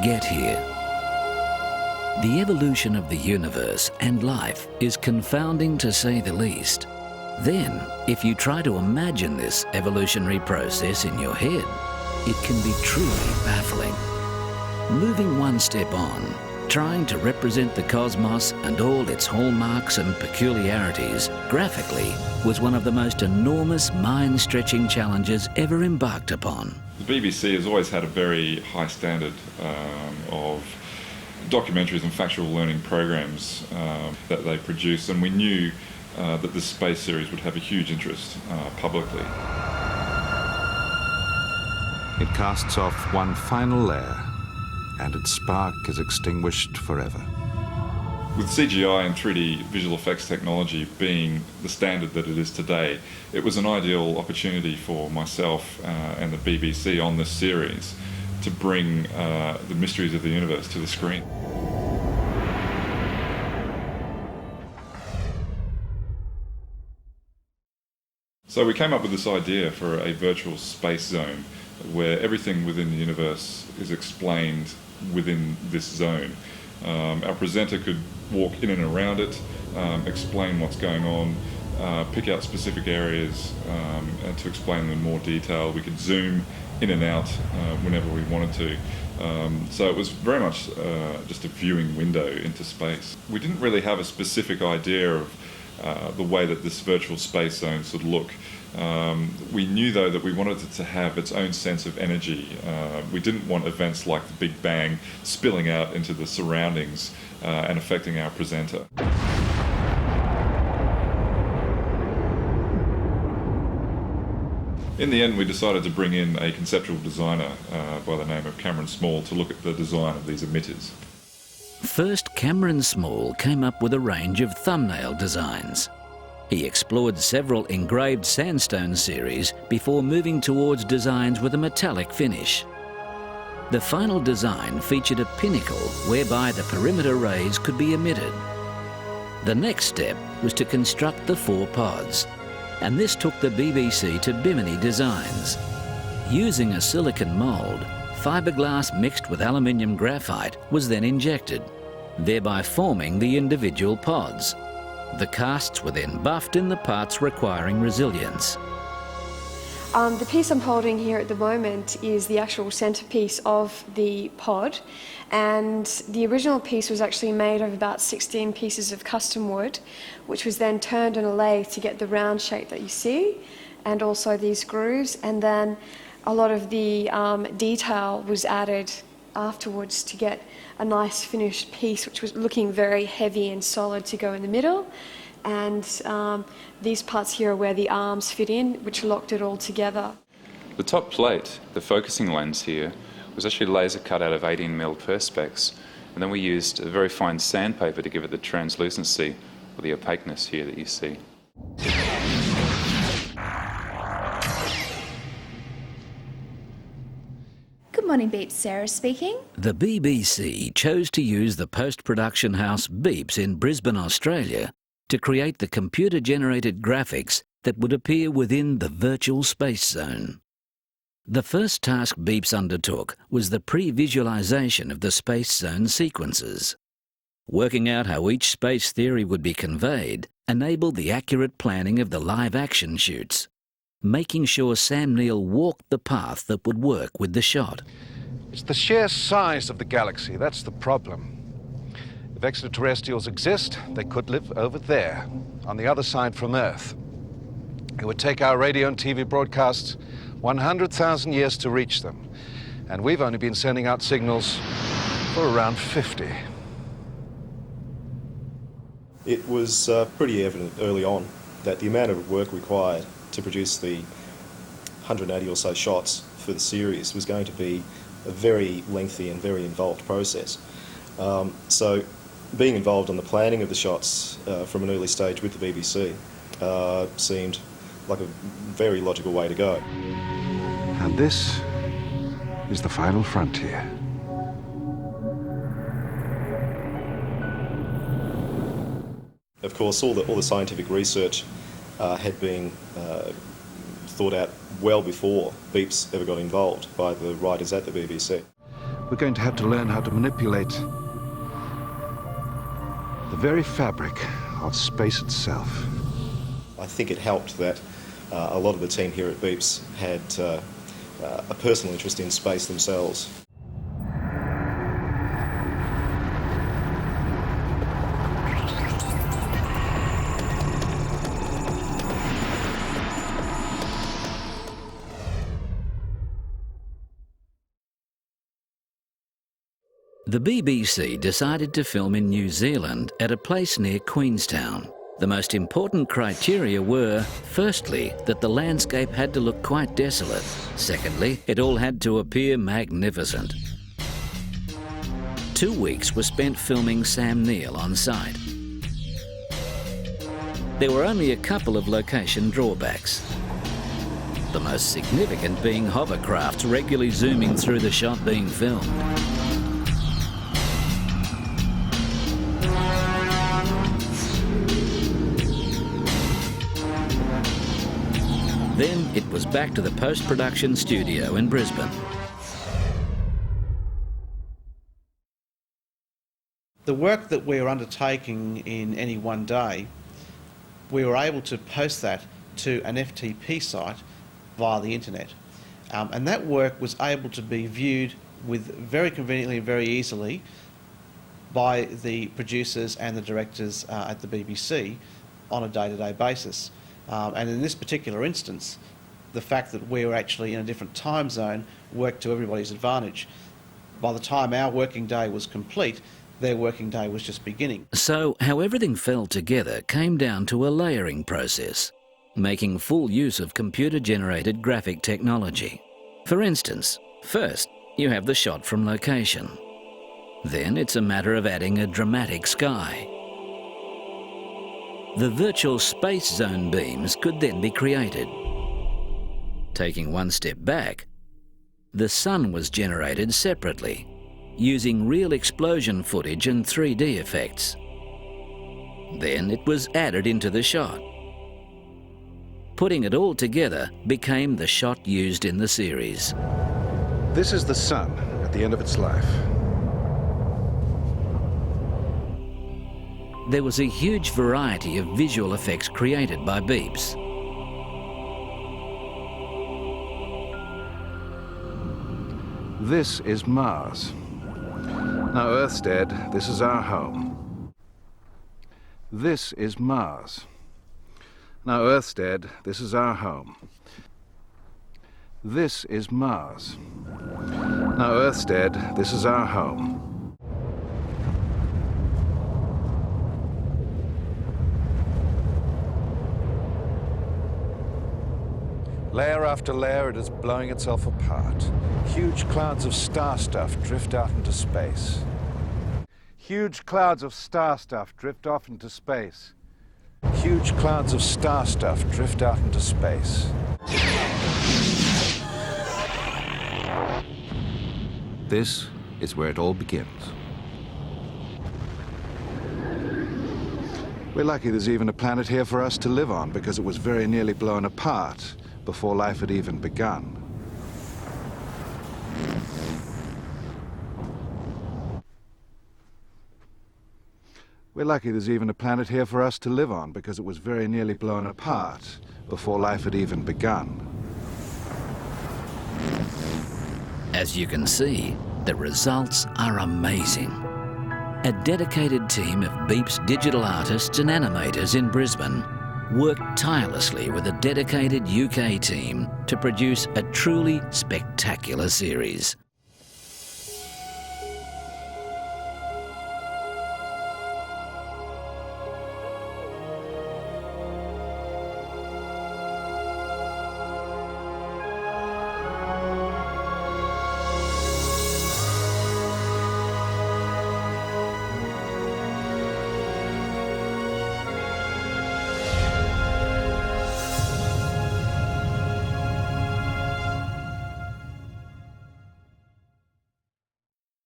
get here. The evolution of the universe and life is confounding to say the least. Then, if you try to imagine this evolutionary process in your head, it can be truly baffling. Moving one step on, trying to represent the cosmos and all its hallmarks and peculiarities graphically was one of the most enormous mind-stretching challenges ever embarked upon. The BBC has always had a very high standard of documentaries and factual learning programs that they produce, and we knew that this space series would have a huge interest publicly. It casts off one final layer, and its spark is extinguished forever. With CGI and 3D visual effects technology being the standard that it is today, it was an ideal opportunity for myself and the BBC on this series to bring the mysteries of the universe to the screen. So we came up with this idea for a virtual space zone where everything within the universe is explained within this zone. Our presenter could walk in and around it, explain what's going on, pick out specific areas and to explain them in more detail. We could zoom in and out whenever we wanted to. So it was very much just a viewing window into space. We didn't really have a specific idea of the way that this virtual space zone should look. We knew though that we wanted it to have its own sense of energy. We didn't want events like the Big Bang spilling out into the surroundings and affecting our presenter. In the end, we decided to bring in a conceptual designer by the name of Cameron Small to look at the design of these emitters. First, Cameron Small came up with a range of thumbnail designs. He explored several engraved sandstone series before moving towards designs with a metallic finish. The final design featured a pinnacle whereby the perimeter rays could be emitted. The next step was to construct the 4 pods, and this took the BBC to Bimini Designs. Using a silicon mould, fiberglass mixed with aluminium graphite was then injected, thereby forming the individual pods. The casts were then buffed in the parts requiring resilience. The piece I'm holding here at the moment is the actual centerpiece of the pod, and the original piece was actually made of about 16 pieces of custom wood, which was then turned in a lathe to get the round shape that you see, and also these grooves, and then a lot of the detail was added afterwards to get a nice finished piece, which was looking very heavy and solid to go in the middle. And these parts here are where the arms fit in, which locked it all together. The top plate, the focusing lens here, was actually laser cut out of 18mm perspex, and then we used a very fine sandpaper to give it the translucency or the opaqueness here that you see. Good morning, Beeps. Sarah speaking. The BBC chose to use the post-production house Beeps in Brisbane, Australia, to create the computer-generated graphics that would appear within the virtual space zone. The first task Beeps undertook was the pre-visualization of the space zone sequences. Working out how each space theory would be conveyed enabled the accurate planning of the live-action shoots, making sure Sam Neill walked the path that would work with the shot. It's the sheer size of the galaxy, that's the problem. If extraterrestrials exist, they could live over there, on the other side from Earth. It would take our radio and TV broadcasts 100,000 years to reach them, and we've only been sending out signals for around 50. It was pretty evident early on that the amount of work required to produce the 180 or so shots for the series was going to be a very lengthy and very involved process. So being involved in the planning of the shots from an early stage with the BBC seemed like a very logical way to go. And this is the final frontier. Of course, all the scientific research had been thought out well before Beeps ever got involved by the writers at the BBC. We're going to have to learn how to manipulate the very fabric of space itself. I think it helped that a lot of the team here at Beeps had a personal interest in space themselves. The BBC decided to film in New Zealand at a place near Queenstown. The most important criteria were, firstly, that the landscape had to look quite desolate. Secondly, it all had to appear magnificent. 2 weeks were spent filming Sam Neill on site. There were only a couple of location drawbacks. The most significant being hovercrafts regularly zooming through the shot being filmed. Then it was back to the post-production studio in Brisbane. The work that we were undertaking in any one day, we were able to post that to an FTP site via the internet. And that work was able to be viewed with very conveniently and very easily by the producers and the directors at the BBC on a day-to-day basis. And in this particular instance, the fact that we were actually in a different time zone worked to everybody's advantage. By the time our working day was complete, their working day was just beginning. So how everything fell together came down to a layering process, making full use of computer-generated graphic technology. For instance, first you have the shot from location. Then it's a matter of adding a dramatic sky. The virtual space zone beams could then be created. Taking one step back, the sun was generated separately, using real explosion footage and 3D effects. Then it was added into the shot. Putting it all together became the shot used in the series. This is the sun at the end of its life. There was a huge variety of visual effects created by Beeps. This is Mars. Now, Earth's dead. This is our home. This is Mars. Now, Earth's dead. This is our home. This is Mars. Now, Earth's dead. This is our home. Layer after layer, it is blowing itself apart. Huge clouds of star stuff drift out into space. Huge clouds of star stuff drift off into space. Huge clouds of star stuff drift out into space. This is where it all begins. We're lucky there's even a planet here for us to live on, because it was very nearly blown apart before life had even begun. We're lucky there's even a planet here for us to live on, because it was very nearly blown apart before life had even begun. As you can see, the results are amazing. A dedicated team of Beeps digital artists and animators in Brisbane worked tirelessly with a dedicated UK team to produce a truly spectacular series.